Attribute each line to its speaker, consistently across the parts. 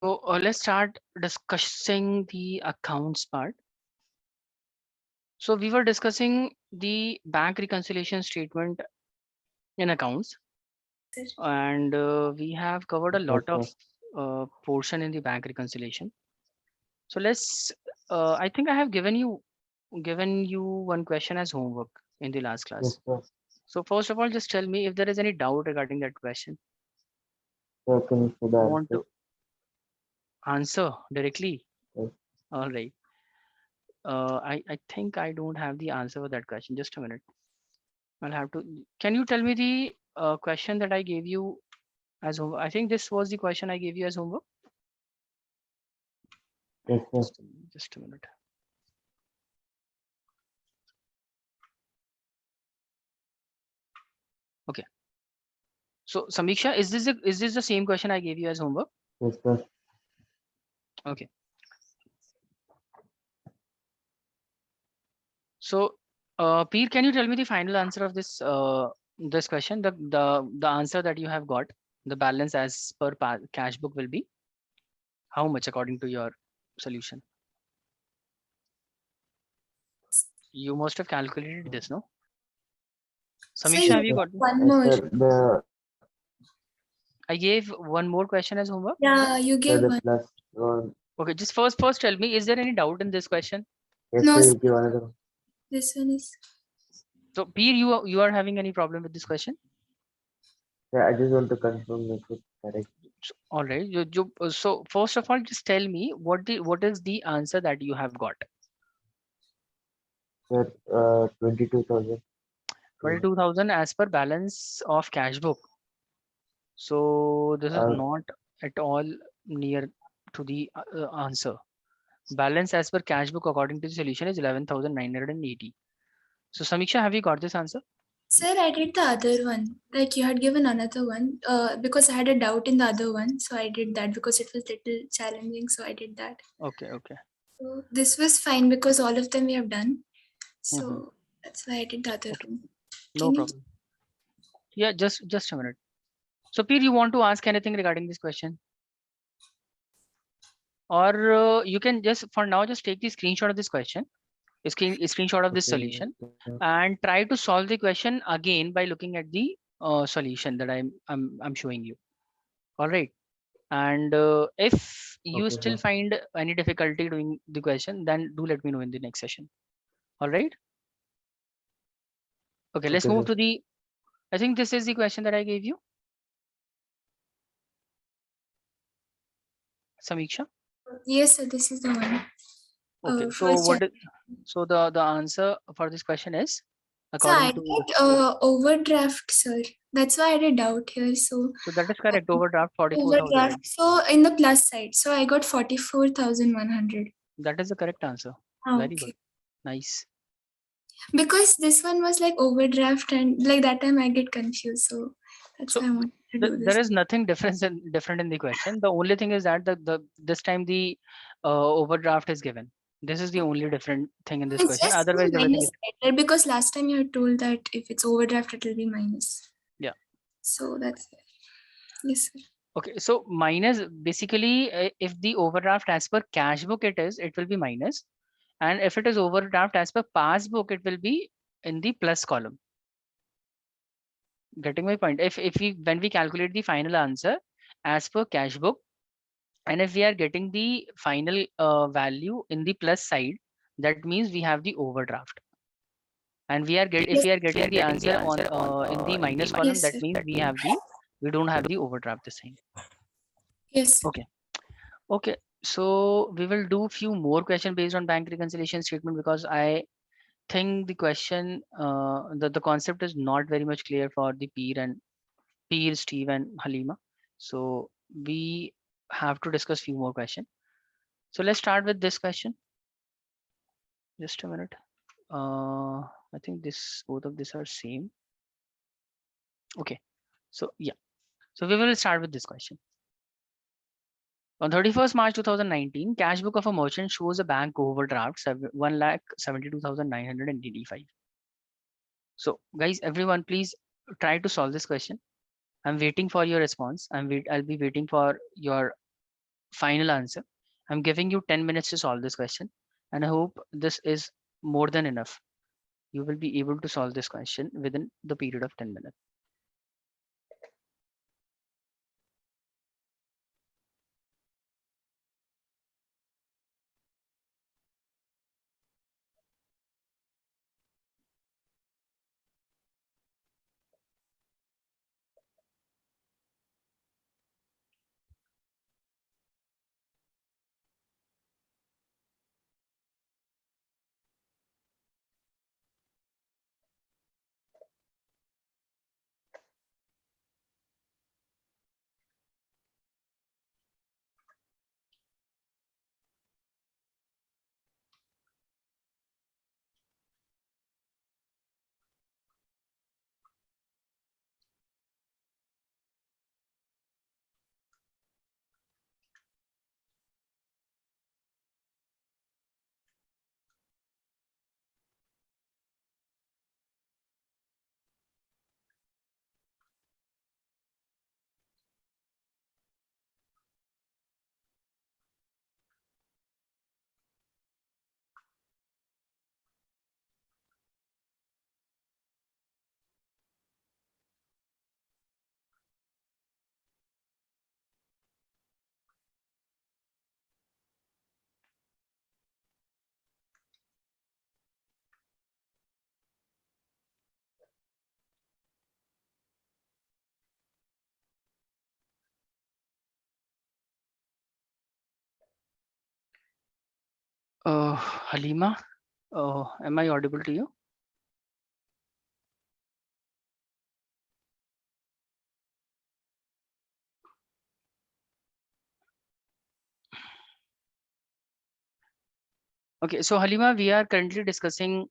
Speaker 1: So let's start discussing the accounts part. So we were discussing the bank reconciliation statement in accounts, and we have covered a lot
Speaker 2: Yes,
Speaker 1: of
Speaker 2: sir.
Speaker 1: portion in the bank reconciliation. So let's. I think I have given you one question as homework in the last class.
Speaker 2: Yes, sir.
Speaker 1: So first of all, just tell me if there is any doubt regarding that question.
Speaker 2: Sir, can you say the
Speaker 1: You want
Speaker 2: answer?
Speaker 1: to answer directly?
Speaker 2: Yes,
Speaker 1: All right. I think I don't have the answer for that question. Just a minute. I'll have to. Can you tell me the question that I gave you as homework? I think this was the question I gave you as homework.
Speaker 2: yes, sir.
Speaker 1: Just a minute. Okay. So Samiksha, is this the same question I gave you as homework?
Speaker 2: Yes, sir.
Speaker 1: Okay. So, Peer, can you tell me the final answer of this question? The answer that you have got, the balance as per cash book will be how much according to your solution? You must have calculated this, no?
Speaker 3: So
Speaker 1: Samiksha,
Speaker 3: you
Speaker 1: have
Speaker 2: Yes,
Speaker 1: you
Speaker 2: sir.
Speaker 1: got?
Speaker 3: one
Speaker 2: Yes,
Speaker 3: more.
Speaker 2: sir.
Speaker 1: I gave one more question as homework.
Speaker 3: Yeah, you gave
Speaker 2: The
Speaker 3: one.
Speaker 2: plus one.
Speaker 1: Okay, just first tell me, is there any doubt in this question?
Speaker 2: Yes,
Speaker 3: No,
Speaker 2: sir.
Speaker 3: sir,
Speaker 2: You give another one.
Speaker 3: this one is.
Speaker 1: So, Peer, you are having any problem with this question?
Speaker 2: Yeah, I just want to confirm if it's correct.
Speaker 1: So, all right. So first of all, just tell me what is the answer that you have got?
Speaker 2: Sir, 22,000.
Speaker 1: 22,000 as per balance of cash book. So this is
Speaker 2: Uh,
Speaker 1: not at all near to the answer. Balance as per cash book according to the solution is 11,980. So Samiksha, have you got this answer?
Speaker 3: Sir, I did the other one. Like you had given another one. Because I had a doubt in the other one, so I did that because it was little challenging. So I did that.
Speaker 1: Okay, okay.
Speaker 3: So this was fine because all of them we have done.
Speaker 1: Mhm.
Speaker 3: So that's why I did the other
Speaker 1: Okay,
Speaker 3: one.
Speaker 1: no
Speaker 3: Can you?
Speaker 1: problem. Yeah, just a minute. So Peer, you want to ask anything regarding this question? Or you can just for now just take the screenshot of this question, screenshot of this
Speaker 2: okay.
Speaker 1: solution, and try to solve the question again by looking at the solution that I'm showing you. All right. And if you
Speaker 2: Okay,
Speaker 1: still
Speaker 2: sir.
Speaker 1: find any difficulty doing the question, then do let me know in the next session. All right. Okay, let's
Speaker 2: Okay,
Speaker 1: move
Speaker 2: sir.
Speaker 1: to the. I think this is the question that I gave you, Samiksha.
Speaker 3: Yes, sir. This is the one.
Speaker 1: Okay. So
Speaker 3: First,
Speaker 1: so the answer for this question is
Speaker 3: so I
Speaker 1: according to
Speaker 3: did overdraft, sir. That's why I had a doubt here. So
Speaker 1: so that is correct. Overdraft 44,000, right?
Speaker 3: overdraft. So in the plus side, so I got 44,100.
Speaker 1: That is the correct answer.
Speaker 3: Ah,
Speaker 1: Very good.
Speaker 3: okay.
Speaker 1: Nice.
Speaker 3: Because this one was like overdraft, and like that time I get confused. So that's
Speaker 1: So
Speaker 3: why I wanted to do
Speaker 1: there
Speaker 3: this.
Speaker 1: is nothing different in the question. The only thing is that the this time the overdraft is given. This is the only different thing in this
Speaker 3: It's
Speaker 1: question.
Speaker 3: just
Speaker 1: Otherwise,
Speaker 3: the
Speaker 1: everything
Speaker 3: minus
Speaker 1: is
Speaker 3: side, right? Because last time you had told that if it's overdraft, it will be minus.
Speaker 1: yeah.
Speaker 3: So that's it. Yes, sir.
Speaker 1: Okay, so minus basically if the overdraft as per cash book it will be minus, and if it is overdraft as per passbook, it will be in the plus column. Getting my point? If we when we calculate the final answer as per cash book, and if we are getting the final value in the plus side, that means we have the overdraft. And we are if
Speaker 3: Yes,
Speaker 1: we are getting the answer on in the minus column,
Speaker 3: yes,
Speaker 1: that
Speaker 3: sir.
Speaker 1: means we don't have the overdraft this time.
Speaker 3: Yes, sir.
Speaker 1: Okay. Okay, so we will do few more question based on bank reconciliation statement because I think the question, the concept is not very much clear for the Peer, Steve, and Halima. So we have to discuss few more question. So let's start with this question. Just a minute. I think both of these are same. Okay, so yeah, so we will start with this question. On 31st March 2019, cash book of a merchant shows a bank overdraft 1,72,985. So guys, everyone, please try to solve this question. I'm waiting for your response. I'll be waiting for your final answer. I'm giving you 10 minutes to solve this question, and I hope this is more than enough. You will be able to solve this question within the period of 10 minutes. Halima, am I audible to you? Okay, so Halima, we are currently discussing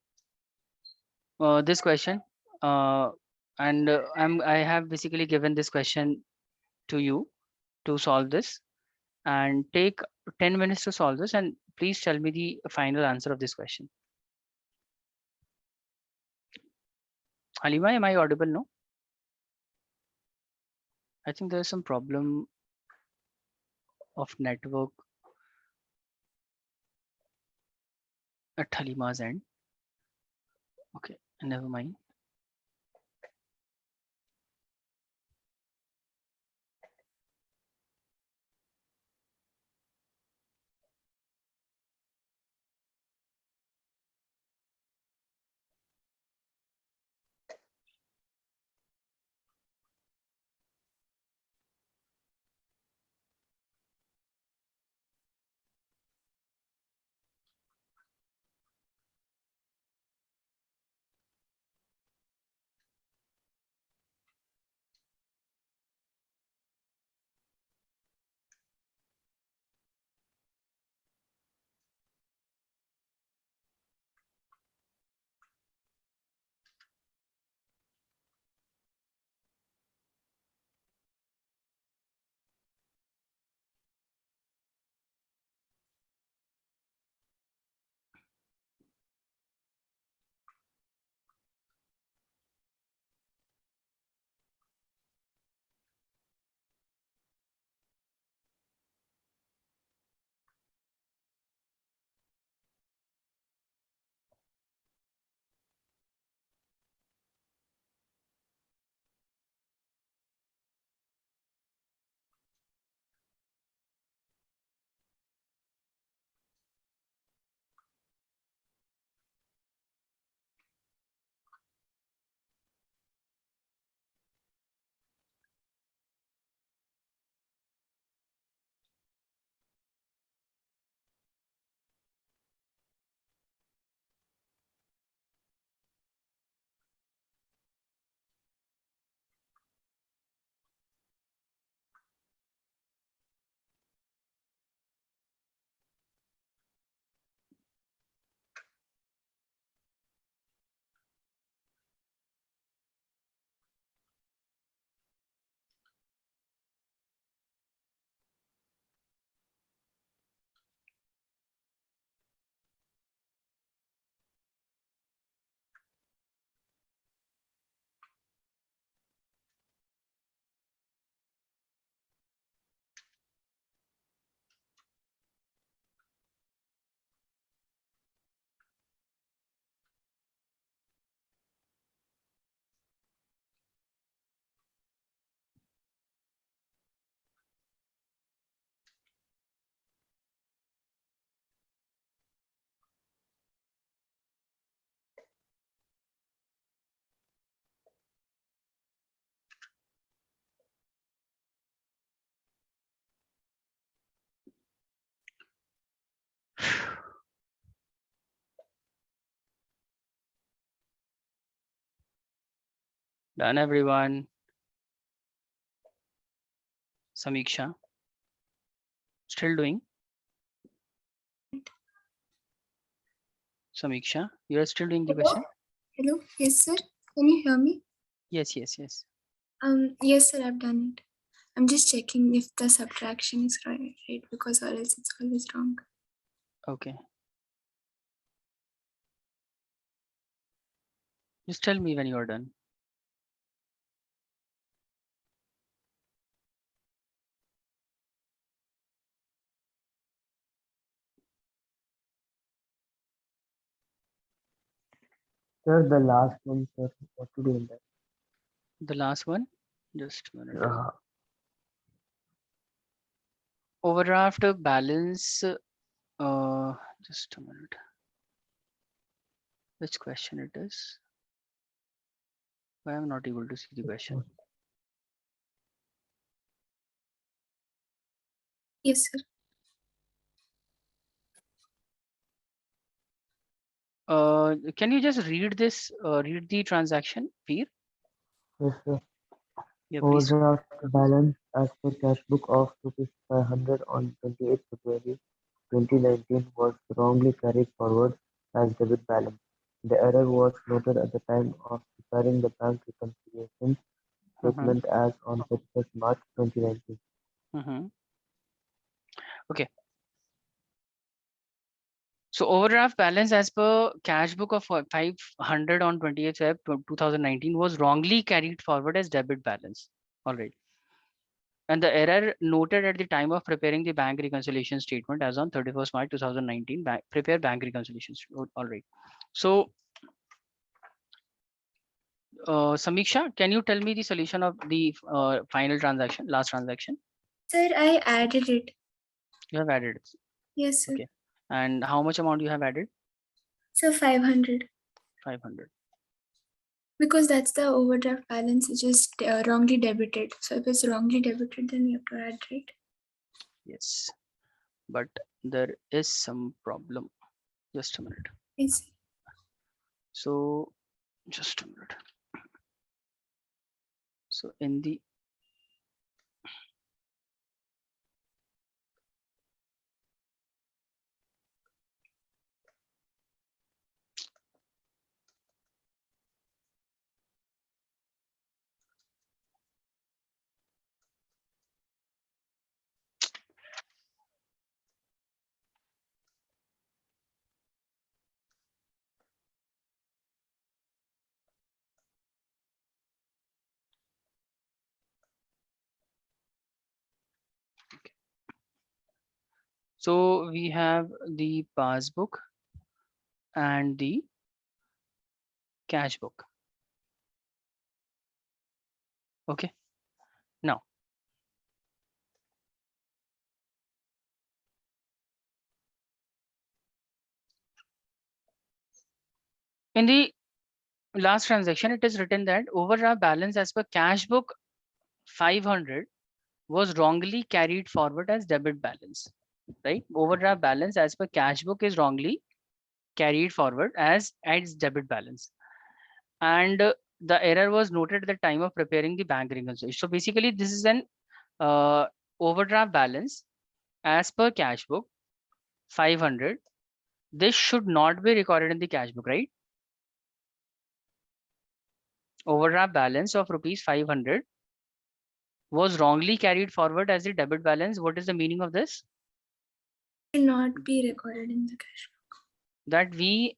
Speaker 1: this question, and I have basically given this question to you to solve this, and take 10 minutes to solve this, and please tell me the final answer of this question. Halima, am I audible? No, I think there's some problem of network at Halima's end. Okay, never mind. Done, everyone. Samiksha, still doing? Samiksha, you are still doing the question?
Speaker 3: Hello. Yes, sir. Can you hear me?
Speaker 1: Yes, yes, yes.
Speaker 3: Yes, sir. I've done it. I'm just checking if the subtraction is right, because or else it's always wrong.
Speaker 1: Okay. Just tell me when you are done.
Speaker 2: Sir, the last one, sir. What to do in that?
Speaker 1: The last one, just a minute.
Speaker 2: Uh,
Speaker 1: Overdraft balance. Just a minute. Which question it is? Why I'm not able to see the question?
Speaker 3: Yes, sir.
Speaker 1: Can you just read this? Read the transaction, Peer?
Speaker 2: yes, sir.
Speaker 1: Yeah, please.
Speaker 2: Overdraft balance as per cash book of rupees 500 on 28 February 2019 was wrongly carried forward as debit balance. The error was noted at the time of preparing the bank reconciliation statement as on 31st March 2019.
Speaker 1: Okay. So overdraft balance as per cash book of 500 on 28th Feb 2019 was wrongly carried forward as debit balance. All right. And the error noted at the time of preparing the bank reconciliation statement as on 31st March 2019, prepare bank reconciliation. All right. So, Samiksha, can you tell me the solution of the final transaction, last transaction?
Speaker 3: Sir, I added it.
Speaker 1: You have added it.
Speaker 3: Yes, sir.
Speaker 1: Okay. And how much amount you have added?
Speaker 3: So 500.
Speaker 1: 500.
Speaker 3: Because that's the overdraft balance, it's just wrongly debited. So if it's wrongly debited, then you have to add, right?
Speaker 1: Yes. But there is some problem. Just a minute.
Speaker 3: Yes.
Speaker 1: So, just a minute. So in the so we have the passbook and the cash book. Okay. Now, in the last transaction, it is written that overdraft balance as per cash book 500 was wrongly carried forward as debit balance, right? Overdraft balance as per cash book is wrongly carried forward as debit balance. And the error was noted at the time of preparing the bank reconciliation. So basically, this is an overdraft balance as per cash book 500. This should not be recorded in the cash book, right? Overdraft balance of rupees 500 was wrongly carried forward as the debit balance. What is the meaning of this?
Speaker 3: Should not be recorded in the cash book.
Speaker 1: That we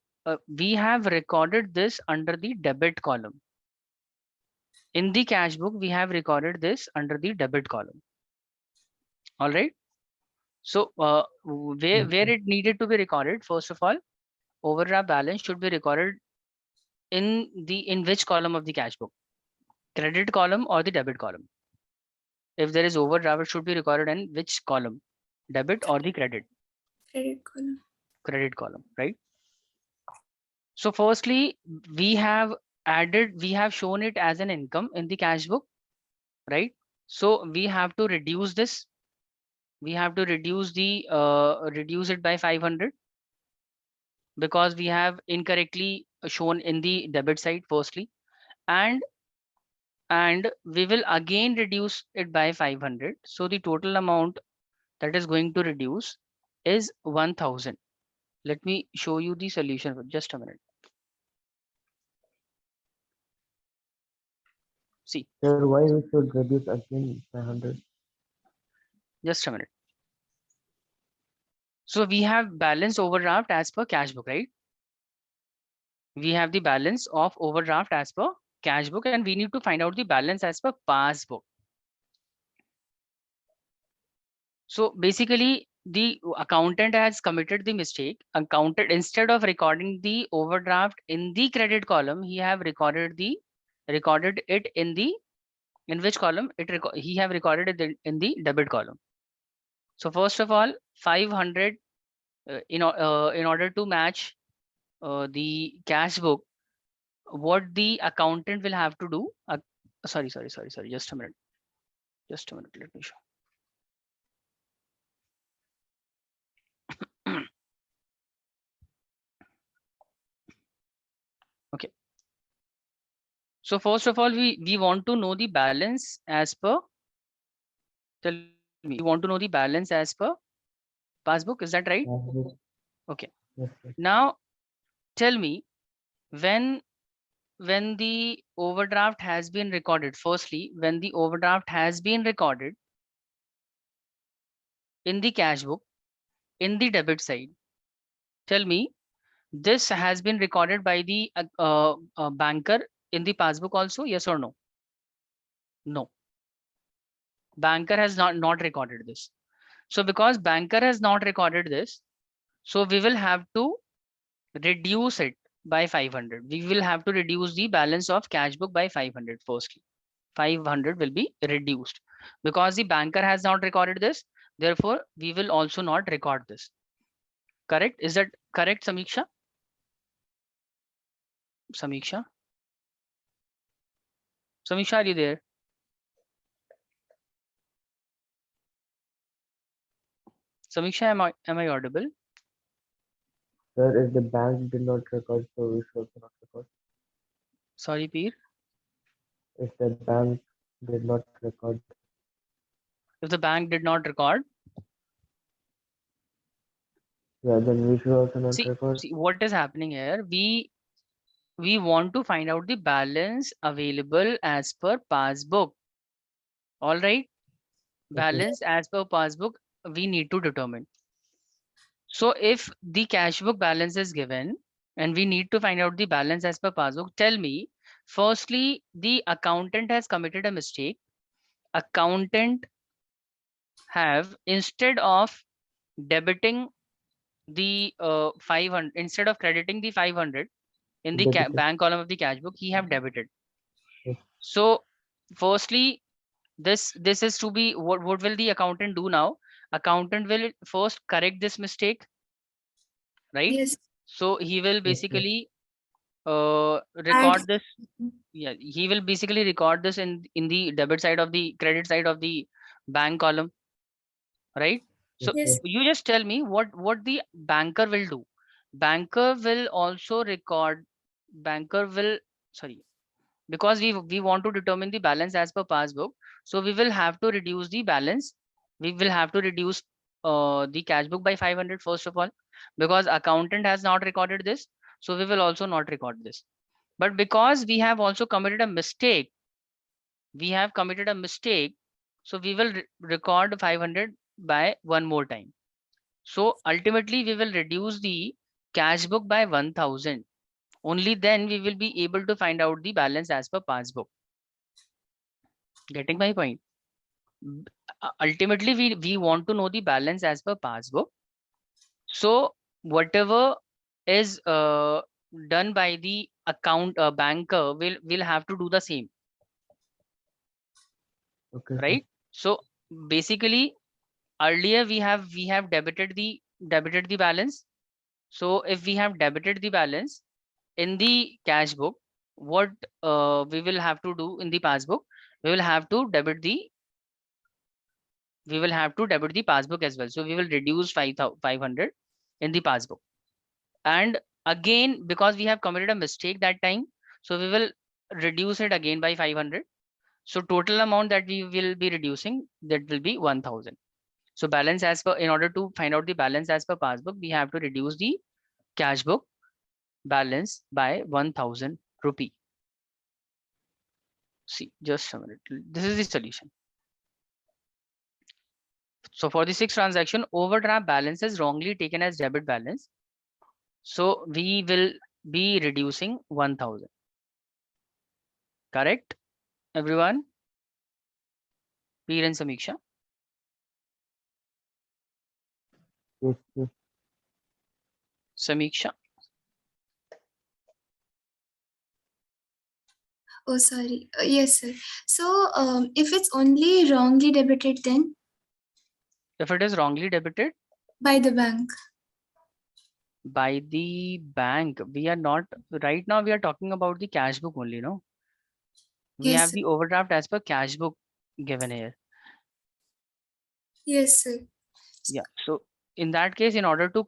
Speaker 1: have recorded this under the debit column. In the cash book, we have recorded this under the debit column. All right. So where it needed to be recorded, first of all, overdraft balance should be recorded in which column of the cash book? Credit column or the debit column? If there is overdraft, it should be recorded in which column? Debit or the credit?
Speaker 3: Credit column.
Speaker 1: Credit column, right? So firstly, we have shown it as an income in the cash book, right? So we have to reduce this. We have to reduce it by 500 because we have incorrectly shown in the debit side firstly. And and we will again reduce it by 500. So the total amount that is going to reduce is 1000. Let me show you the solution for just a minute. See,
Speaker 2: Sir, why we should reduce again 500?
Speaker 1: just a minute. So we have balance overdraft as per cash book, right? We have the balance of overdraft as per cash book, and we need to find out the balance as per passbook. So basically, the accountant has committed the mistake. Accountant, instead of recording the overdraft in the credit column, he have recorded it in which column he have recorded it in the debit column. So first of all, 500 in order to match the cash book, what the accountant will have to do. Sorry. Just a minute. Let me show. Okay. So first of all, we want to know the balance as per. Tell me, we want to know the balance as per passbook. Is that right?
Speaker 2: Passbook.
Speaker 1: Okay.
Speaker 2: Yes, sir.
Speaker 1: Now tell me, when the overdraft has been recorded. Firstly, when the overdraft has been recorded in the cash book, in the debit side, tell me, this has been recorded by the banker in the passbook also, yes or no? No. Banker has not recorded this. So because banker has not recorded this, so we will have to reduce it by 500. We will have to reduce the balance of cash book by 500 firstly. 500 will be reduced because the banker has not recorded this. Therefore, we will also not record this. Correct? Is that correct, Samiksha? Samiksha, are you there? Samiksha, am I audible?
Speaker 2: Sir, if the bank did not record, so we should also not record.
Speaker 1: Sorry, Peer.
Speaker 2: If the bank did not record,
Speaker 1: If the bank did not record,
Speaker 2: yeah, then we should also not
Speaker 1: see
Speaker 2: record.
Speaker 1: what is happening here. We want to find out the balance available as per passbook. All right, balance as per passbook we need to determine. So if the cash book balance is given and we need to find out the balance as per passbook, tell me, firstly, the accountant has committed a mistake. Accountant have, instead of debiting the 500, instead of crediting the 500 in the
Speaker 2: Debited.
Speaker 1: bank column of the cash book, he have debited.
Speaker 2: Yes.
Speaker 1: So firstly, this is to be, what will the accountant do now? Accountant will first correct this mistake, right?
Speaker 3: Yes.
Speaker 1: So he will
Speaker 2: Yes,
Speaker 1: basically
Speaker 3: Add.
Speaker 1: record this. Yeah, he will basically record this in the debit side of the credit side of the bank column, right? So
Speaker 3: Yes.
Speaker 1: you just tell me what the banker will do. Banker will also record. Banker will, sorry, because we want to determine the balance as per passbook, so we will have to reduce the balance. We will have to reduce the cash book by 500 first of all, because accountant has not recorded this, so we will also not record this. But because we have also committed a mistake, so we will record 500 by one more time. So ultimately we will reduce the cash book by 1000. Only then we will be able to find out the balance as per passbook. Getting my point? Ultimately we want to know the balance as per passbook. So whatever is done by the banker will have to do the same.
Speaker 2: Okay, sir.
Speaker 1: Right? So basically earlier we have debited the balance. So if we have debited the balance in the cash book, what we will have to do in the passbook, we will have to debit the passbook as well. So we will reduce 500 in the passbook. And again, because we have committed a mistake that time, so we will reduce it again by 500. So total amount that we will be reducing, that will be 1000. So balance as per, in order to find out the balance as per passbook, we have to reduce the cash book balance by 1000 rupee. See, just a minute. This is the solution. So for the 6th transaction, overdraft balance is wrongly taken as debit balance. So we will be reducing 1000. Correct, everyone? Peer and Samiksha.
Speaker 2: Yes, yes.
Speaker 1: Samiksha.
Speaker 3: Oh, sorry. Yes, sir. So if it's only wrongly debited, then
Speaker 1: If it is wrongly debited
Speaker 3: by the bank.
Speaker 1: by the bank, we are not, right now we are talking about the cash book only, no? We
Speaker 3: Yes,
Speaker 1: have
Speaker 3: sir.
Speaker 1: the overdraft as per cash book given here.
Speaker 3: Yes, sir.
Speaker 1: Yeah. So in that case, in order to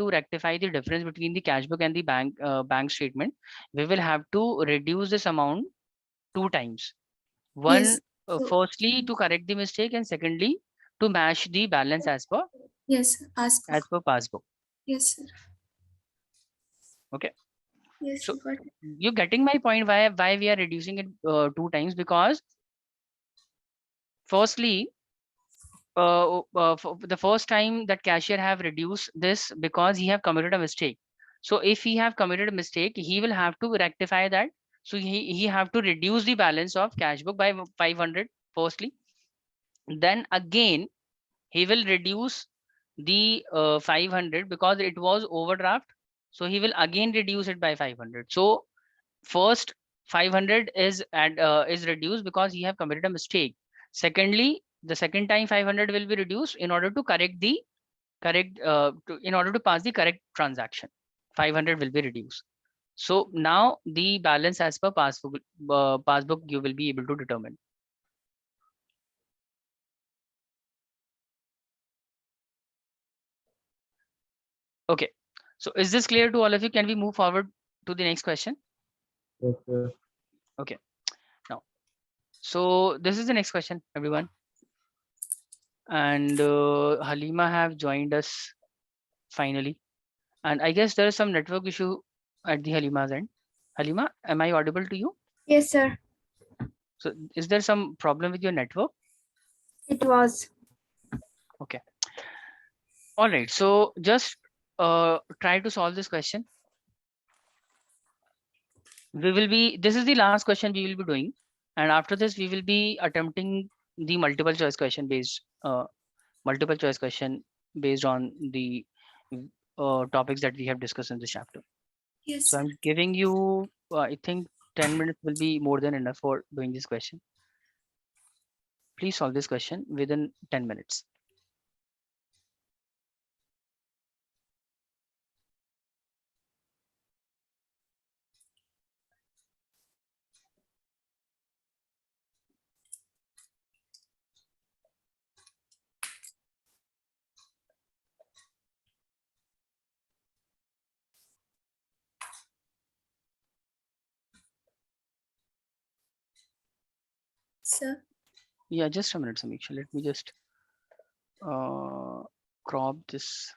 Speaker 1: rectify the difference between the cash book and the bank statement, we will have to reduce this amount 2 times. One,
Speaker 3: Yes. So,
Speaker 1: firstly to correct the mistake, and secondly to match the balance as per
Speaker 3: yes, passbook.
Speaker 1: passbook.
Speaker 3: Yes, sir.
Speaker 1: Okay.
Speaker 3: Yes,
Speaker 1: So
Speaker 3: got it.
Speaker 1: you're getting my point, why we are reducing it 2 times, because firstly, for the first time that cashier have reduced this because he have committed a mistake. So if he have committed a mistake, he will have to rectify that. So he have to reduce the balance of cash book by 500 firstly. Then again, he will reduce the 500 because it was overdraft. So he will again reduce it by 500. So first 500 is reduced because he have committed a mistake. Secondly, the second time 500 will be reduced in order to in order to pass the correct transaction. 500 will be reduced. So now the balance as per passbook you will be able to determine. Okay. So is this clear to all of you? Can we move forward to the next question?
Speaker 2: Yes, sir.
Speaker 1: Okay. Now, so this is the next question, everyone. And Halima have joined us finally. And I guess there is some network issue at the Halima's end. Halima, am I audible to you?
Speaker 4: Yes, sir.
Speaker 1: So is there some problem with your network?
Speaker 4: It was.
Speaker 1: Okay. All right. So just try to solve this question. This is the last question we will be doing. And after this, we will be attempting the multiple choice question based on the topics that we have discussed in this chapter.
Speaker 3: Yes,
Speaker 1: So
Speaker 3: sir.
Speaker 1: I'm giving you, I think 10 minutes will be more than enough for doing this question. Please solve this question within 10 minutes.
Speaker 3: Sir.
Speaker 1: Yeah, just a minute, Samiksha. Let me just crop this.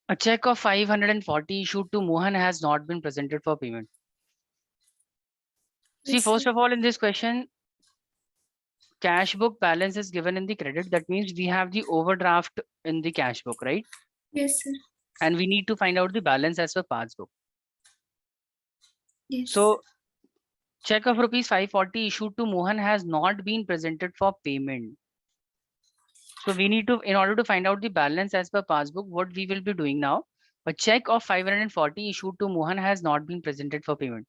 Speaker 1: A check of 540 issued to Mohan has not been presented for payment. See,
Speaker 3: Yes,
Speaker 1: first
Speaker 3: sir.
Speaker 1: of all, in this question, cash book balance is given in the credit. That means we have the overdraft in the cash book, right?
Speaker 3: Yes, sir.
Speaker 1: And we need to find out the balance as per passbook.
Speaker 3: Yes.
Speaker 1: So check of rupees 540 issued to Mohan has not been presented for payment. So we need to, in order to find out the balance as per passbook, what we will be doing now, a check of 540 issued to Mohan has not been presented for payment.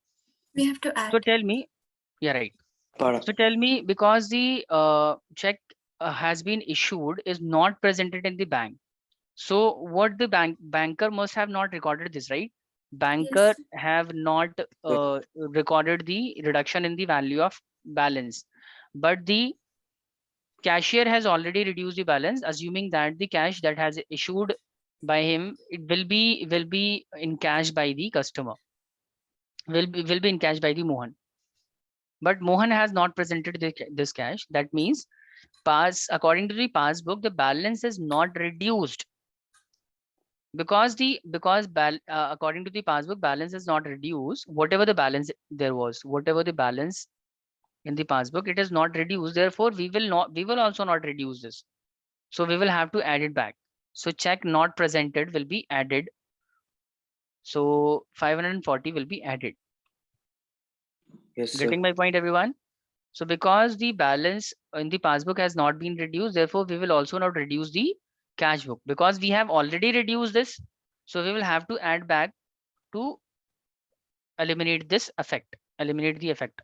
Speaker 3: We have to add.
Speaker 1: So tell me, yeah, right.
Speaker 2: Para.
Speaker 1: So tell me, because the check has been issued is not presented in the bank. So what the banker must have not recorded this, right? Banker
Speaker 3: Yes.
Speaker 1: have not recorded the reduction in the value of balance, but the cashier has already reduced the balance, assuming that the cash that has issued by him, it will be in cash by the customer, will be in cash by the Mohan. But Mohan has not presented this cash. That means according to the passbook, the balance is not reduced because according to the passbook, balance is not reduced. Whatever the balance there was, whatever the balance in the passbook, it is not reduced. Therefore, we will also not reduce this. So we will have to add it back. So check not presented will be added. So 540 will be added.
Speaker 2: Yes, sir.
Speaker 1: Getting my point, everyone? So because the balance in the passbook has not been reduced, therefore we will also not reduce the cash book because we have already reduced this. So we will have to add back to eliminate this effect, eliminate the effect.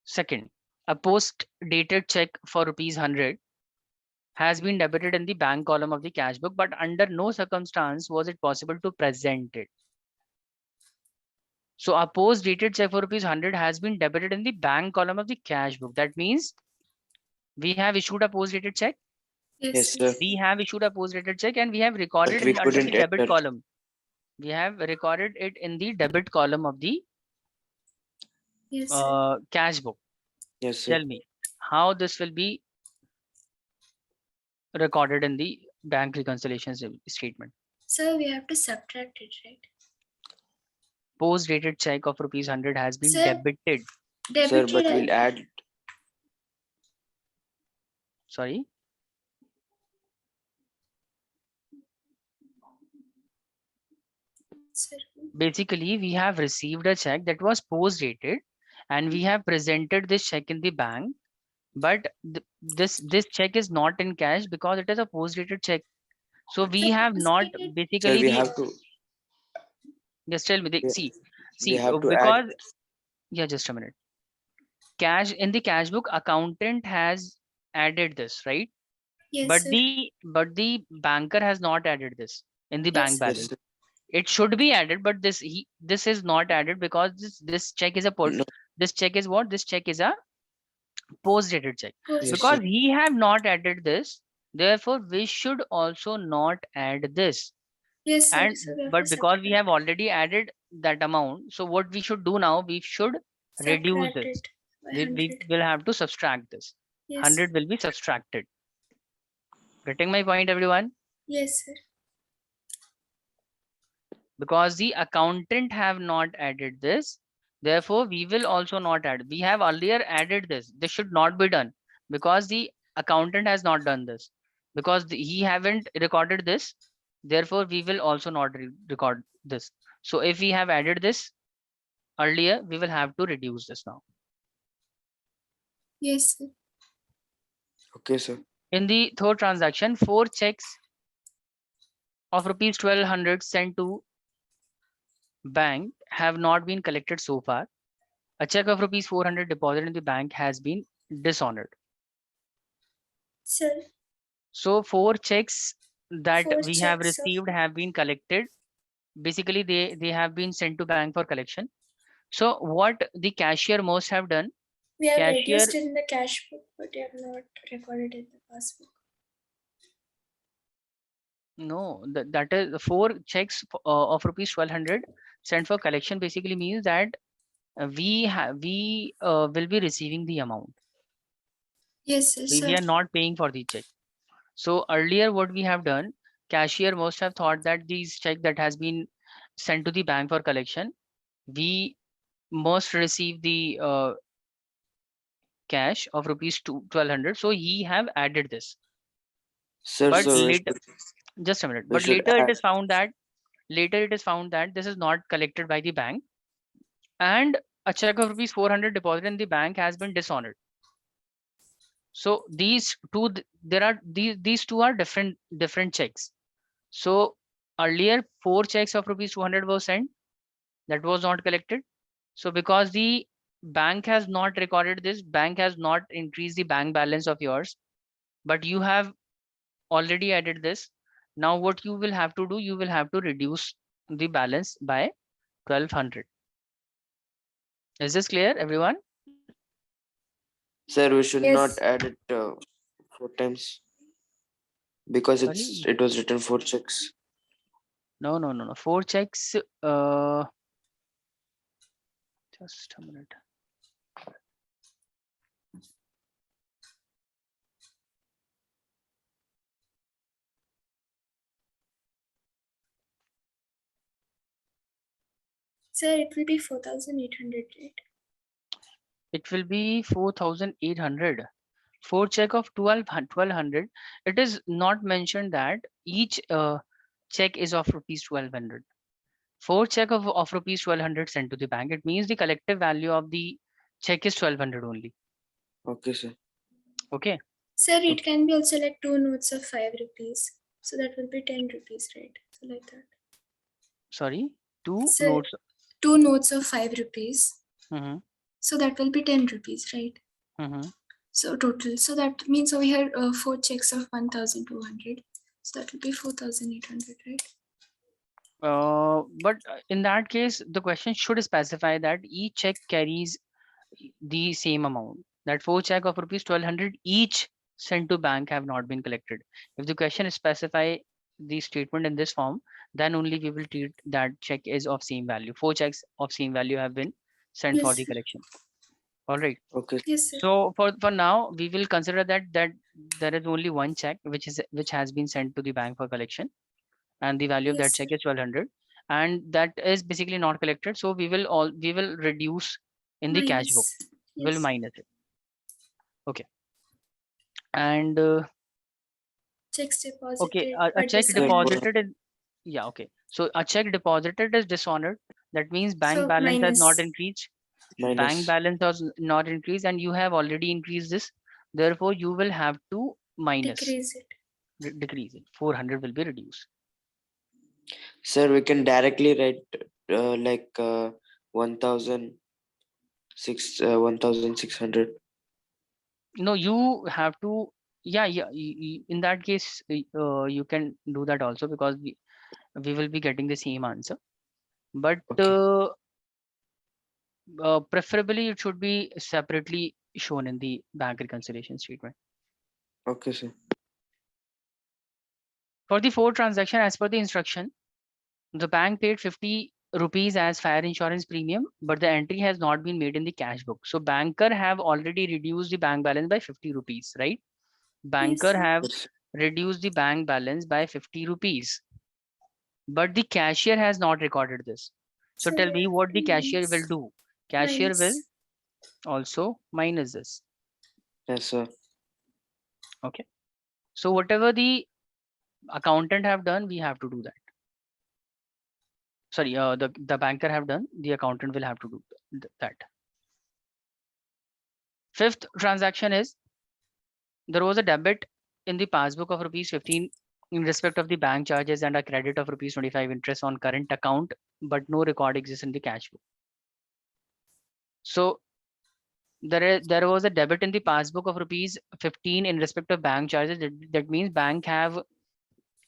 Speaker 1: Second, a post dated check for rupees 100 has been debited in the bank column of the cash book, but under no circumstance was it possible to present it. So a post dated check for rupees 100 has been debited in the bank column of the cash book. That means we have issued a post dated check.
Speaker 2: Yes, sir.
Speaker 1: We have issued a post dated check and we have recorded
Speaker 2: we
Speaker 1: it under the
Speaker 2: couldn't
Speaker 1: debit
Speaker 2: enter.
Speaker 1: column. We have recorded it in the debit column of the
Speaker 3: Yes, sir.
Speaker 1: cash book.
Speaker 2: Yes, sir.
Speaker 1: Tell me how this will be recorded in the bank reconciliation statement.
Speaker 3: Sir, we have to subtract it, right?
Speaker 1: Post dated check of rupees 100 has been
Speaker 3: Sir,
Speaker 1: debited.
Speaker 2: Sir, but
Speaker 3: debited.
Speaker 2: we'll add.
Speaker 1: Sorry.
Speaker 3: Sir.
Speaker 1: Basically, we have received a check that was post dated and we have presented this check in the bank, but this check is not in cash because it is a post dated check. So we
Speaker 3: Sir,
Speaker 1: have not
Speaker 3: post-dated?
Speaker 2: Sir,
Speaker 1: basically
Speaker 2: we
Speaker 1: the,
Speaker 2: have to.
Speaker 1: just tell me
Speaker 2: We-
Speaker 1: see
Speaker 2: we have to
Speaker 1: because
Speaker 2: add.
Speaker 1: yeah, just a minute. Cash in the cash book, accountant has added this, right?
Speaker 3: Yes,
Speaker 1: But
Speaker 3: sir.
Speaker 1: the banker has not added this in the
Speaker 3: Yes,
Speaker 1: bank
Speaker 3: sir.
Speaker 1: balance.
Speaker 2: Yes, sir.
Speaker 1: It should be added, but this is not added because this check is a
Speaker 2: No.
Speaker 1: this check is what? This check is a post dated check.
Speaker 3: Post-
Speaker 2: Yes,
Speaker 1: Because
Speaker 2: sir.
Speaker 1: he have not added this, therefore we should also not add this.
Speaker 3: Yes, sir.
Speaker 1: And
Speaker 3: So we have
Speaker 1: but
Speaker 3: to
Speaker 1: because we
Speaker 3: subtract.
Speaker 1: have already added that amount, so what we should do now, we should reduce
Speaker 3: Subtract
Speaker 1: this.
Speaker 3: it by
Speaker 1: We
Speaker 3: 100.
Speaker 1: will have to subtract this.
Speaker 3: Yes.
Speaker 1: 100 will be subtracted. Getting my point, everyone?
Speaker 3: Yes, sir.
Speaker 1: Because the accountant have not added this, therefore we will also not add. We have earlier added this. This should not be done because the accountant has not done this, because he haven't recorded this, therefore we will also not record this. So if we have added this earlier, we will have to reduce this now.
Speaker 3: Yes, sir.
Speaker 2: Okay, sir.
Speaker 1: In the third transaction, 4 checks of rupees 1200 sent to bank have not been collected so far. A check of rupees 400 deposited in the bank has been dishonored.
Speaker 3: Sir.
Speaker 1: So 4 checks that
Speaker 3: 4
Speaker 1: we have
Speaker 3: checks of-
Speaker 1: received have been collected. Basically, they have been sent to bank for collection. So what the cashier must have done,
Speaker 3: We have
Speaker 1: cashier-
Speaker 3: reduced it in the cash book, but we have not recorded in the passbook.
Speaker 1: no, that is 4 checks of rupees 1200 sent for collection basically means that we will be receiving the amount.
Speaker 3: Yes, sir.
Speaker 1: We are not paying for the check. So earlier what we have done, cashier must have thought that these check that has been sent to the bank for collection, we must receive the cash of rupees 1200. So he have added this.
Speaker 5: Sir,
Speaker 1: But
Speaker 5: so
Speaker 1: later, just a minute.
Speaker 5: we
Speaker 1: But
Speaker 5: should
Speaker 1: later it
Speaker 5: add,
Speaker 1: is found that this is not collected by the bank, and a check of rupees 400 deposited in the bank has been dishonored. So these two, there are these two are different checks. So earlier 4 checks of rupees 200 were sent, that was not collected. So because the bank has not recorded this, bank has not increased the bank balance of yours, but you have already added this. Now what you will have to do, you will have to reduce the balance by 1200. Is this clear, everyone?
Speaker 5: sir, we should
Speaker 4: Yes.
Speaker 5: not add it 4 times because
Speaker 1: Sorry?
Speaker 5: it was written 4 checks.
Speaker 1: No. 4 checks. Just a minute.
Speaker 3: Sir, it will be 4,800, right?
Speaker 1: It will be 4,800. 4 check of 1200. It is not mentioned that each check is of rupees 1200. 4 check of rupees 1200 sent to the bank. It means the collective value of the check is 1200 only.
Speaker 5: Okay, sir.
Speaker 1: Okay.
Speaker 3: Sir, it can be also like 2 notes of 5 rupees. So that will be 10 rupees, right? So like that.
Speaker 1: Sorry. 2
Speaker 3: Sir,
Speaker 1: notes.
Speaker 3: 2 notes of 5 rupees.
Speaker 1: Mhm,
Speaker 3: So that will be 10 rupees, right?
Speaker 1: mhm.
Speaker 3: So total. So that means over here 4 checks of 1,200. So that will be 4,800, right?
Speaker 1: But in that case, the question should specify that each check carries the same amount. That 4 check of rupees 1200 each sent to bank have not been collected. If the question specify the statement in this form, then only we will treat that check is of same value. 4 checks of same value have been sent for
Speaker 3: Yes,
Speaker 1: the
Speaker 3: sir.
Speaker 1: collection. All right.
Speaker 5: Okay.
Speaker 3: Yes, sir.
Speaker 1: So for now, we will consider that there is only one check which has been sent to the bank for collection, and the value of that
Speaker 3: Yes,
Speaker 1: check
Speaker 3: sir.
Speaker 1: is 1200, and that is basically not collected. So we will reduce in the cash book.
Speaker 3: Minus.
Speaker 1: Will
Speaker 3: Yes.
Speaker 1: minus it. Okay. And
Speaker 3: Checks
Speaker 1: okay,
Speaker 3: deposited.
Speaker 1: a
Speaker 3: but
Speaker 1: check
Speaker 3: dishonored.
Speaker 1: deposited is, yeah, okay. So a check deposited is dishonored. That means bank
Speaker 3: So
Speaker 1: balance has not
Speaker 3: minus.
Speaker 1: increased.
Speaker 5: Minus.
Speaker 1: Bank balance has not increased, and you have already increased this. Therefore, you will have to minus,
Speaker 3: Decrease it.
Speaker 1: decrease it. 400 will be reduced.
Speaker 5: Sir, we can directly write like 1,600.
Speaker 1: No, you have to, yeah, in that case, you can do that also, because we will be getting the same answer. But
Speaker 5: Okay.
Speaker 1: preferably it should be separately shown in the bank reconciliation statement.
Speaker 5: Okay, sir.
Speaker 1: For the 4 transaction, as per the instruction, the bank paid 50 rupees as fire insurance premium, but the entry has not been made in the cash book. So banker have already reduced the bank balance by 50 rupees, right? Banker
Speaker 3: sir.
Speaker 1: have
Speaker 5: Yes.
Speaker 1: reduced the bank balance by 50 rupees, but the cashier has not recorded this. So
Speaker 3: So
Speaker 1: tell me what the cashier will
Speaker 3: minus.
Speaker 1: do. Cashier will
Speaker 3: Minus.
Speaker 1: also minus this.
Speaker 5: Yes, sir.
Speaker 1: Okay. So whatever the accountant have done, we have to do that. Sorry, the banker have done, the accountant will have to do that. 5th transaction is, there was a debit in the passbook of rupees 15 in respect of the bank charges and a credit of rupees 25 interest on current account, but no record exists in the cash book. So there was a debit in the passbook of rupees 15 in respect of bank charges. That means bank have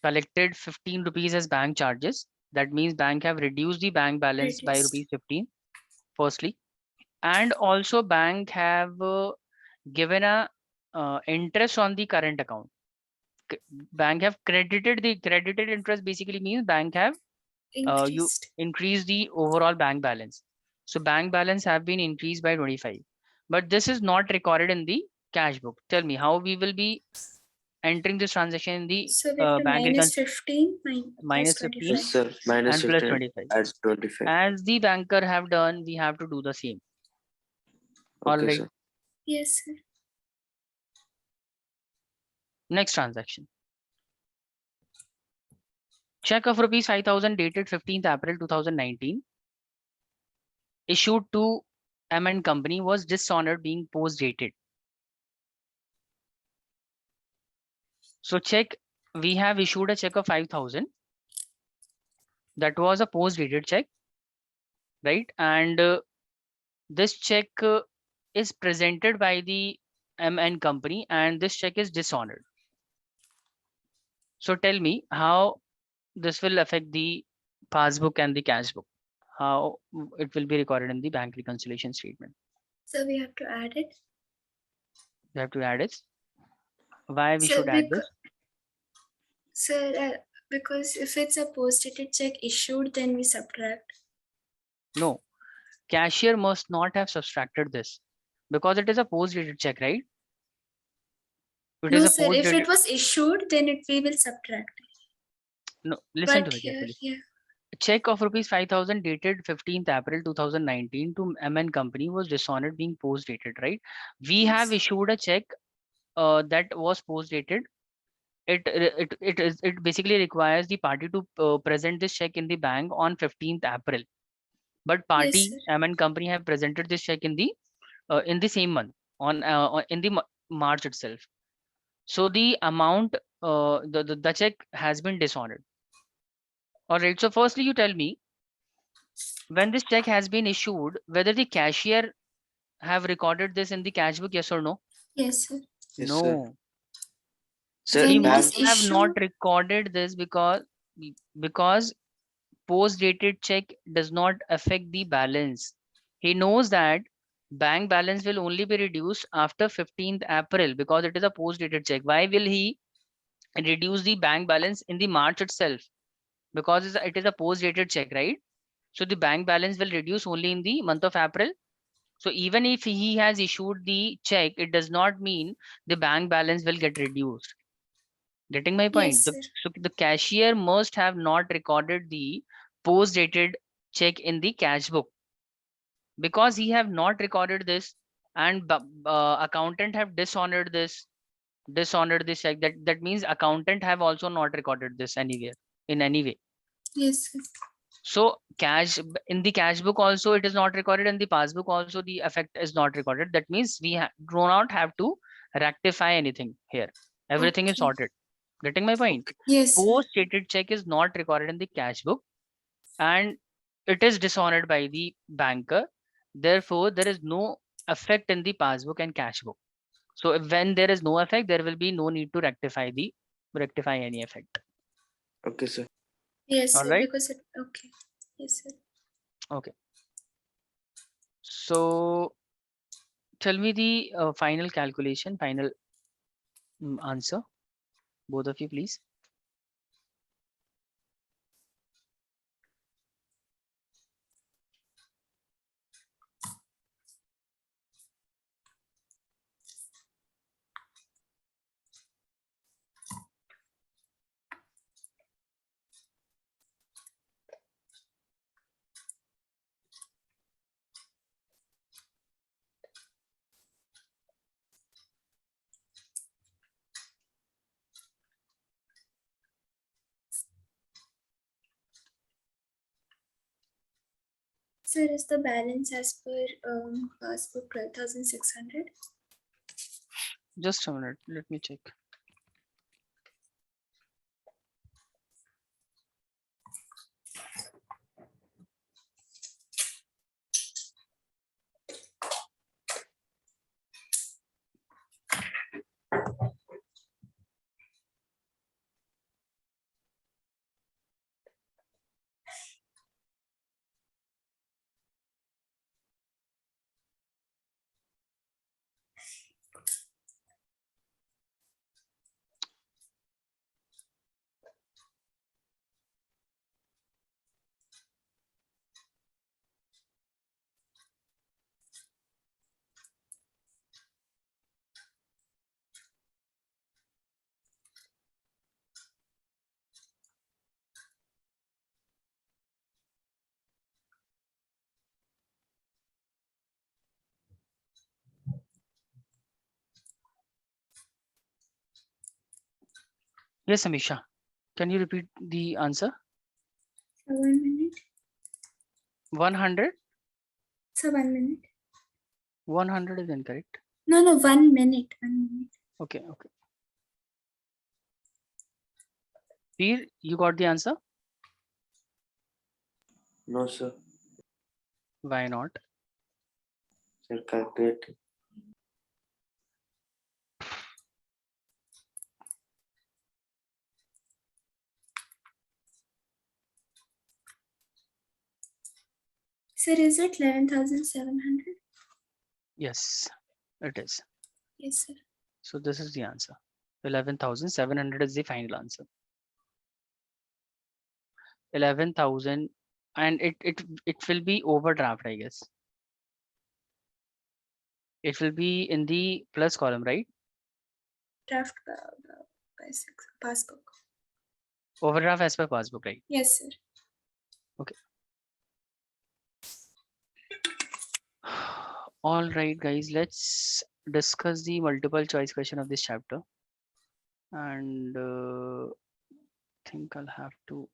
Speaker 1: collected 15 rupees as bank charges. That means bank have reduced the bank balance by
Speaker 3: Reduced.
Speaker 1: rupees 15, firstly. And also bank have given a interest on the current account. Bank have credited interest, basically means bank have you
Speaker 3: Increased.
Speaker 1: increase the overall bank balance. So bank balance have been increased by 25, but this is not recorded in the cash book. Tell me how we will be entering this transaction in the
Speaker 3: So we have to
Speaker 1: bank
Speaker 3: minus
Speaker 1: reconciliation
Speaker 3: 15
Speaker 1: minus
Speaker 3: plus
Speaker 1: 15
Speaker 5: Yes,
Speaker 3: 25.
Speaker 5: sir. Minus
Speaker 1: and plus
Speaker 5: 15
Speaker 1: 25.
Speaker 5: adds 25.
Speaker 1: As the banker have done, we have to do the same. All
Speaker 5: Okay,
Speaker 1: right.
Speaker 5: sir.
Speaker 3: Yes, sir.
Speaker 1: Next transaction. Check of rupees 5,000 dated 15th April 2019 issued to M&M Company was dishonored being post dated. So check, we have issued a check of 5,000. That was a post dated check, right? And this check is presented by the M&M Company and this check is dishonored. So tell me how this will affect the passbook and the cash book, how it will be recorded in the bank reconciliation statement.
Speaker 3: So we have to add it.
Speaker 1: You have to add it. Why we
Speaker 3: So
Speaker 1: should add this?
Speaker 3: Sir, because if it's a post-dated check issued, then we subtract.
Speaker 1: No, cashier must not have subtracted this because it is a post-dated check, right? It is
Speaker 3: No,
Speaker 1: a
Speaker 3: sir. If
Speaker 1: post-dated.
Speaker 3: it was issued, then we will subtract.
Speaker 1: No, listen to
Speaker 3: But
Speaker 1: me
Speaker 3: here,
Speaker 1: carefully.
Speaker 3: yeah.
Speaker 1: Check of rupees 5,000 dated 15th April 2019 to M&M Company was dishonored being post-dated, right? We have
Speaker 3: Yes.
Speaker 1: issued a check that was post-dated. It basically requires the party to present this check in the bank on 15th April. But
Speaker 3: Yes,
Speaker 1: party
Speaker 3: sir.
Speaker 1: M&M Company have presented this check in the same month in the March itself. So the amount the check has been dishonored. All right. So firstly, you tell me when this check has been issued, whether the cashier have recorded this in the cash book, yes or no?
Speaker 3: Yes, sir.
Speaker 5: Yes, sir.
Speaker 1: No,
Speaker 5: Sir,
Speaker 1: he
Speaker 3: When it
Speaker 1: must
Speaker 3: is
Speaker 1: have not
Speaker 3: issued,
Speaker 1: recorded this because post-dated check does not affect the balance. He knows that bank balance will only be reduced after 15th April because it is a post-dated check. Why will he reduce the bank balance in the March itself? Because it is a post-dated check, right? So the bank balance will reduce only in the month of April. So even if he has issued the check, it does not mean the bank balance will get reduced. Getting my point?
Speaker 3: yes, sir.
Speaker 1: So the cashier must have not recorded the post-dated check in the cash book because he have not recorded this and accountant have dishonored this check. That means accountant have also not recorded this anywhere in any way.
Speaker 3: Yes, sir.
Speaker 1: So in the cash book also it is not recorded, and the passbook also the effect is not recorded. That means we do not have to rectify anything here. Everything is
Speaker 3: Okay.
Speaker 1: sorted. Getting my point?
Speaker 3: Yes, sir.
Speaker 1: Post-dated check is not recorded in the cash book and it is dishonored by the banker. Therefore, there is no effect in the passbook and cash book. So when there is no effect, there will be no need to rectify any effect.
Speaker 5: okay, sir.
Speaker 3: Yes,
Speaker 1: All
Speaker 3: sir.
Speaker 1: right.
Speaker 3: Because it. Okay. Yes, sir.
Speaker 1: Okay. So tell me the final calculation, final answer, both of you, please.
Speaker 3: Sir, is the balance as per passbook 12,600?
Speaker 1: Just a minute, let me check. Yes, Amisha. Can you repeat the answer?
Speaker 3: So 1 minute.
Speaker 1: 100?
Speaker 3: So 1 minute.
Speaker 1: 100 is incorrect.
Speaker 3: No, 1 minute. 1 minute.
Speaker 1: Okay, okay. Peer, you got the answer?
Speaker 5: No, sir.
Speaker 1: Why not?
Speaker 5: Sir, calculate.
Speaker 3: Sir, is it 11,700?
Speaker 1: Yes, it is.
Speaker 3: Yes, sir.
Speaker 1: So this is the answer. 11,700 is the final answer. 11,000, and it will be overdraft, I guess. It will be in the plus column, right?
Speaker 3: Draft passbook.
Speaker 1: Overdraft as per passbook, right?
Speaker 3: Yes, sir.
Speaker 1: All right, guys, let's discuss the multiple choice question of this chapter. And think I'll have to.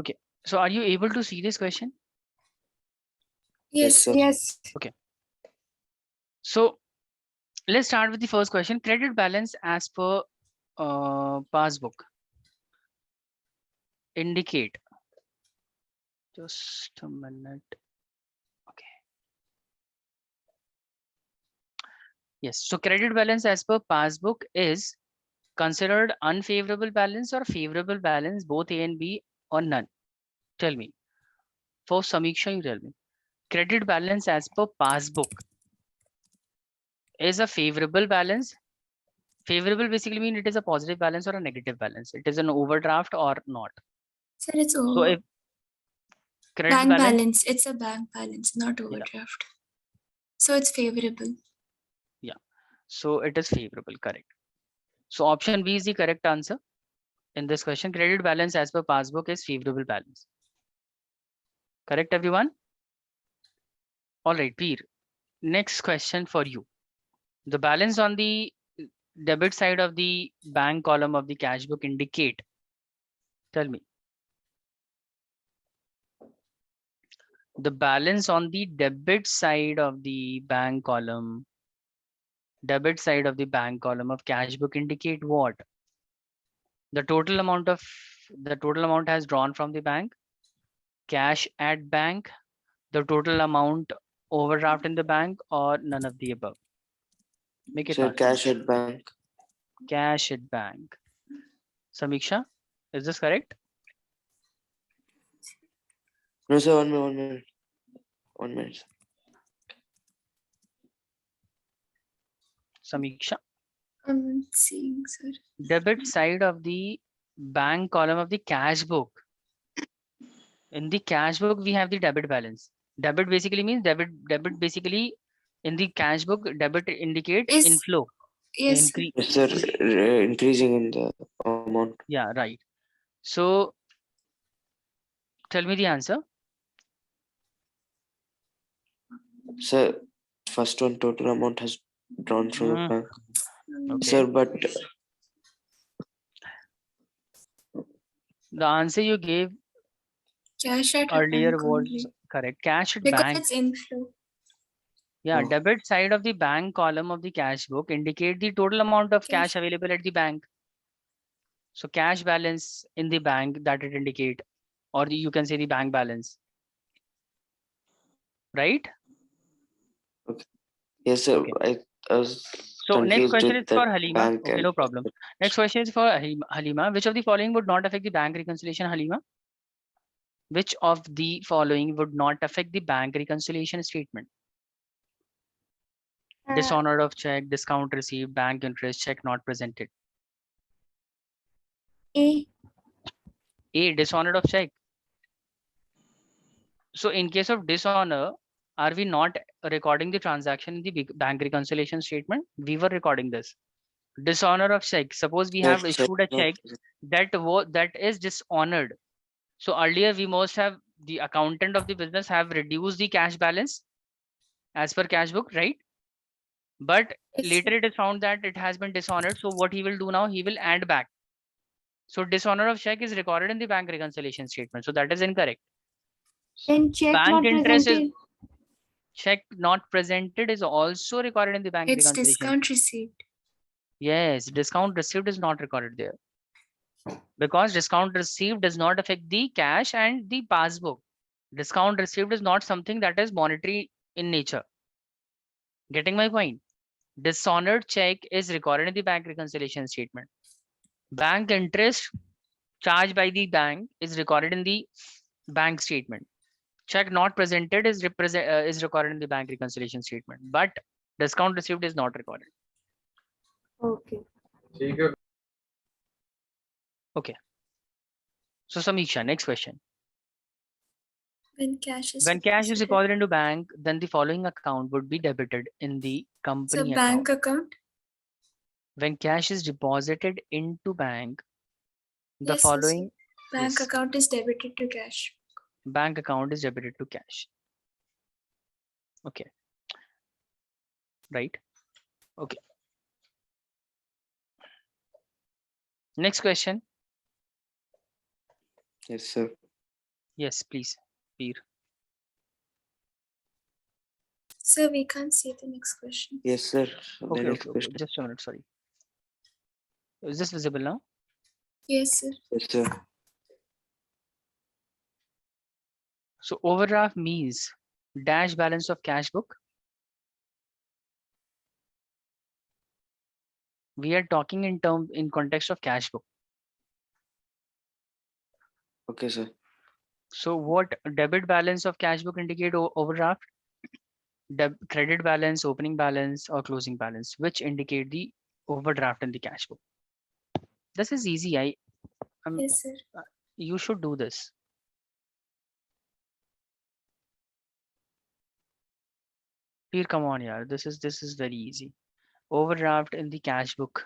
Speaker 1: Okay, so are you able to see this question?
Speaker 3: Yes,
Speaker 5: sir.
Speaker 4: Yes.
Speaker 1: So let's start with the first question. Credit balance as per passbook indicate. Just a minute. Okay. Yes. So credit balance as per passbook is considered unfavorable balance or favorable balance, both A and B, or none. Tell me. For Samiksha, you tell me. Credit balance as per passbook is a favorable balance. Favorable basically means it is a positive balance or a negative balance. It is an overdraft or not.
Speaker 3: sir, it's
Speaker 1: So
Speaker 3: over.
Speaker 1: if credit
Speaker 3: Bank
Speaker 1: balance,
Speaker 3: balance. It's a bank balance, not overdraft. So it's favorable.
Speaker 1: so it is favorable, correct. So option B is the correct answer in this question. Credit balance as per passbook is favorable balance. Correct, everyone? All right, Peer. Next question for you. The balance on the debit side of the bank column of the cash book indicate. Tell me. The balance on the debit side of the bank column, of cash book indicate what? The total amount has drawn from the bank, cash at bank, the total amount overdraft in the bank, or none of the above. Make it
Speaker 5: Sir,
Speaker 1: fast.
Speaker 5: cash at bank.
Speaker 1: Cash at bank. Samiksha, is this correct?
Speaker 5: No, sir, 1 minute, 1 minute. 1 minute.
Speaker 1: Samiksha.
Speaker 3: I'm seeing, sir.
Speaker 1: Debit side of the bank column of the cash book. In the cash book, we have the debit balance. Debit basically means debit basically in the cash book, debit indicates
Speaker 3: Is-
Speaker 1: inflow.
Speaker 3: Yes, sir.
Speaker 5: Yes, sir, increasing in the amount.
Speaker 1: Yeah, right. So tell me the answer.
Speaker 5: Sir, first one, total amount has drawn from the bank.
Speaker 1: Okay.
Speaker 5: Sir, but
Speaker 1: The answer you gave
Speaker 3: Cash at
Speaker 1: earlier
Speaker 3: bank
Speaker 1: was
Speaker 3: only.
Speaker 1: correct. Cash at
Speaker 3: Because
Speaker 1: bank.
Speaker 3: it's inflow.
Speaker 1: Yeah,
Speaker 5: Oh.
Speaker 1: debit side of the bank column of the cash book indicate the total amount of
Speaker 3: Cash.
Speaker 1: cash available at the bank. So cash balance in the bank that it indicate, or you can say the bank balance. Right?
Speaker 5: yes, sir,
Speaker 1: Okay.
Speaker 5: I was
Speaker 1: So next
Speaker 5: confused
Speaker 1: question
Speaker 5: with
Speaker 1: is for
Speaker 5: that
Speaker 1: Halima.
Speaker 5: bank
Speaker 1: Okay,
Speaker 5: and
Speaker 1: no problem. Next question is for Halima. Which of the following would not affect the bank reconciliation, Halima? Which of the following would not affect the bank reconciliation statement? Dishonor of check, discount received, bank interest, check not presented.
Speaker 3: A.
Speaker 1: A, dishonor of check. So in case of dishonor, are we not recording the transaction in the bank reconciliation statement? We were recording this. Dishonor of check. Suppose we have issued a check that is dishonored. So earlier we must have, the accountant of the business have reduced the cash balance as per cash book, right? But
Speaker 3: Yes,
Speaker 1: later
Speaker 3: sir.
Speaker 1: it is found that it has been dishonored. So what he will do now, he will add back. So dishonor of check is recorded in the bank reconciliation statement. So that is incorrect.
Speaker 4: Then check
Speaker 1: Bank
Speaker 4: not
Speaker 1: interest is
Speaker 4: presented.
Speaker 1: check not presented is also recorded in the bank
Speaker 3: It's
Speaker 1: reconciliation.
Speaker 3: discount received.
Speaker 1: Yes, discount received is not recorded there because discount received does not affect the cash and the passbook. Discount received is not something that is monetary in nature. Getting my point? Dishonored check is recorded in the bank reconciliation statement. Bank interest charged by the bank is recorded in the bank statement. Check not presented is recorded in the bank reconciliation statement, but discount received is not recorded.
Speaker 4: Okay.
Speaker 1: Okay. So Samiksha, next question.
Speaker 3: When cash is
Speaker 1: When cash is
Speaker 3: deposited.
Speaker 1: deposited into bank, then the following account would be debited in the
Speaker 3: So
Speaker 1: company
Speaker 3: bank
Speaker 1: account.
Speaker 3: account.
Speaker 1: When cash is deposited into bank, the
Speaker 3: Yes, yes, sir.
Speaker 1: following
Speaker 3: Bank
Speaker 1: yes,
Speaker 3: account is debited to cash.
Speaker 1: bank account is debited to cash. Okay. Right. Okay. Next question.
Speaker 5: Yes, sir.
Speaker 1: Yes, please. Peer.
Speaker 3: Sir, we can't see the next question.
Speaker 5: Yes, sir. The
Speaker 1: Okay,
Speaker 5: next
Speaker 1: okay, okay.
Speaker 5: question.
Speaker 1: Just a minute, sorry. Is this visible now?
Speaker 3: Yes, sir.
Speaker 5: Yes, sir.
Speaker 1: So overdraft means dash balance of cash book. We are talking in context of cash book.
Speaker 5: Okay, sir.
Speaker 1: So what debit balance of cash book indicate overdraft? Credit balance, opening balance, or closing balance, which indicate the overdraft in the cash book. This is easy.
Speaker 3: Yes, sir.
Speaker 1: You should do this. Peer, come on, yeah. This is very easy. Overdraft in the cash book.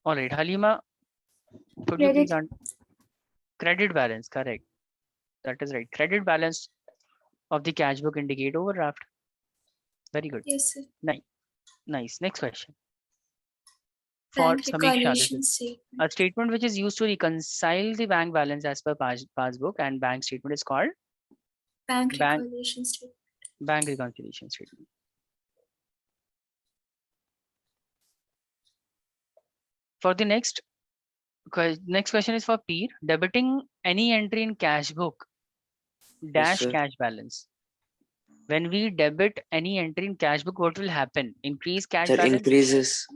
Speaker 1: All right, Halima, could you please
Speaker 4: Credit.
Speaker 1: credit balance? Correct. That is right. Credit balance of the cash book indicate overdraft. Very good.
Speaker 3: Yes, sir.
Speaker 1: Nice. Next question. For
Speaker 3: Bank
Speaker 1: Samiksha, this
Speaker 3: reconciliation
Speaker 1: is
Speaker 3: statement.
Speaker 1: a statement which is used to reconcile the bank balance as per passbook, and bank statement is called
Speaker 3: Bank
Speaker 1: bank
Speaker 3: reconciliation statement.
Speaker 1: bank reconciliation statement. For the next question is for Peer. Debiting any entry in cash book dash
Speaker 5: sir.
Speaker 1: cash balance. When we debit any entry in cash book, what will happen? Increase cash
Speaker 5: Sir,
Speaker 1: balance?
Speaker 5: increases.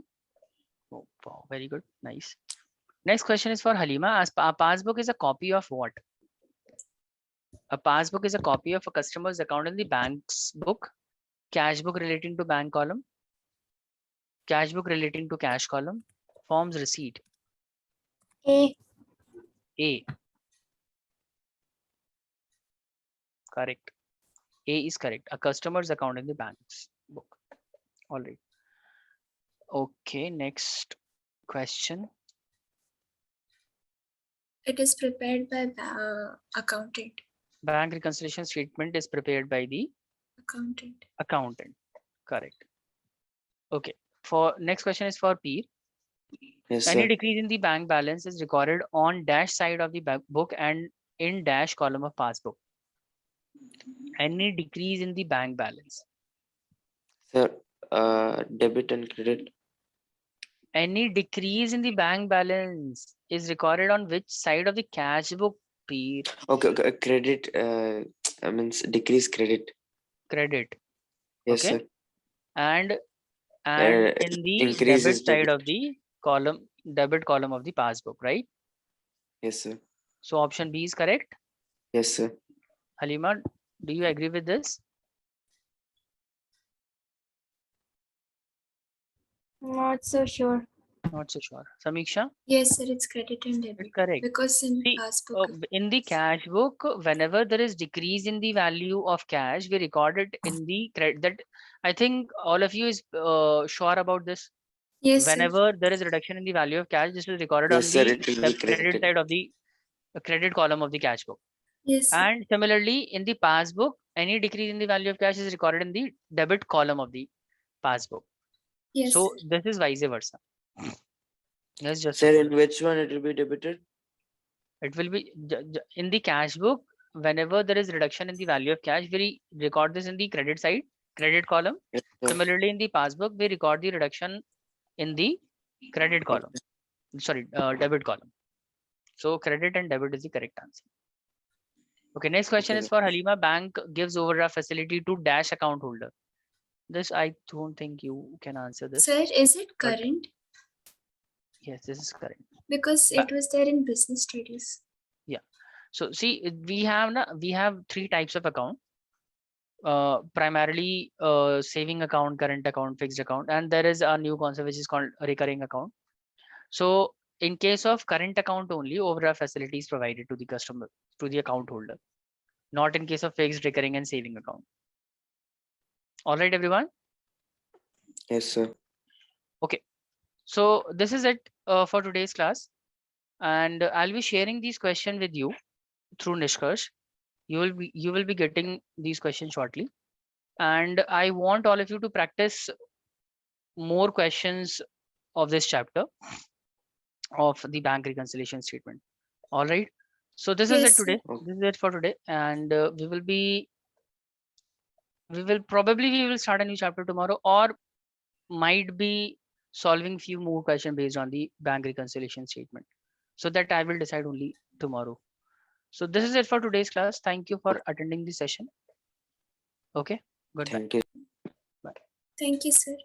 Speaker 1: Oh, wow, very good. Nice. Next question is for Halima. A passbook is a copy of what? A passbook is a copy of a customer's account in the bank's book. Cash book relating to bank column. Cash book relating to cash column. Forms receipt.
Speaker 4: A.
Speaker 1: A. Correct. A is correct. A customer's account in the bank's book. All right. Okay, next question.
Speaker 3: It is prepared by accountant.
Speaker 1: Bank reconciliation statement is prepared by the
Speaker 3: Accountant.
Speaker 1: accountant. Correct. Okay. For next question is for P.
Speaker 5: Yes,
Speaker 1: Any
Speaker 5: sir.
Speaker 1: decrease in the bank balance is recorded on dash side of the book and in dash column of passbook. Any decrease in the bank balance.
Speaker 5: Sir, debit and credit.
Speaker 1: Any decrease in the bank balance is recorded on which side of the cash book, P?
Speaker 5: Okay, credit. I means decrease credit.
Speaker 1: Credit.
Speaker 5: Yes,
Speaker 1: Okay.
Speaker 5: sir.
Speaker 1: And in the
Speaker 5: increases
Speaker 1: debit side
Speaker 5: debit.
Speaker 1: of the column, debit column of the passbook, right?
Speaker 5: Yes, sir.
Speaker 1: So option B is correct.
Speaker 5: Yes, sir.
Speaker 1: Halima, do you agree with this?
Speaker 4: Not so sure.
Speaker 1: Not so sure. Samiksha?
Speaker 3: Yes, sir, it's credit and debit.
Speaker 1: It's correct.
Speaker 3: Because in
Speaker 1: See,
Speaker 3: passbook.
Speaker 1: in the cash book, whenever there is decrease in the value of cash, we record it in the credit. That I think all of you is sure about this.
Speaker 3: Yes, sir.
Speaker 1: Whenever there is reduction in the value of cash, this is recorded
Speaker 5: Yes,
Speaker 1: on
Speaker 5: sir,
Speaker 1: the
Speaker 5: it will be
Speaker 1: credit
Speaker 5: credited.
Speaker 1: side of the credit column of the cash book.
Speaker 3: Yes, sir.
Speaker 1: And similarly, in the passbook, any decrease in the value of cash is recorded in the debit column of the passbook.
Speaker 3: Yes,
Speaker 1: So
Speaker 3: sir.
Speaker 1: this is vice versa. Let's just
Speaker 5: Sir, in which one it will be debited?
Speaker 1: it will be in the cash book. Whenever there is reduction in the value of cash, we record this in the credit side, credit column.
Speaker 5: Yes, sir.
Speaker 1: Similarly, in the passbook, we record the reduction in the credit column. Sorry, debit column. So credit and debit is the correct answer. Okay, next question
Speaker 5: Okay,
Speaker 1: is
Speaker 5: sir.
Speaker 1: for Halima. Bank gives overdraft facility to dash account holder. This I don't think you can answer this.
Speaker 3: Sir, is it
Speaker 1: but-
Speaker 3: current?
Speaker 1: Yes, this is correct.
Speaker 3: Because it was there in business studies.
Speaker 1: So see, we have three types of account. Primarily saving account, current account, fixed account, and there is a new concept which is called a recurring account. So in case of current account only, overdraft facility is provided to the customer, to the account holder, not in case of fixed, recurring, and saving account. All right, everyone.
Speaker 5: Yes, sir.
Speaker 1: So this is it for today's class, and I'll be sharing these questions with you through Nishkarsh. You will be getting these questions shortly, and I want all of you to practice more questions of this chapter of the bank reconciliation statement. All right. So this is
Speaker 3: Yes,
Speaker 1: it
Speaker 3: sir.
Speaker 1: today. This is it for today, and we will start a new chapter tomorrow, or might be solving few more questions based on the bank reconciliation statement. So that I will decide only tomorrow. So this is it for today's class. Thank you for attending the session. Okay. Goodbye.
Speaker 5: Thank you.
Speaker 3: Thank you, sir.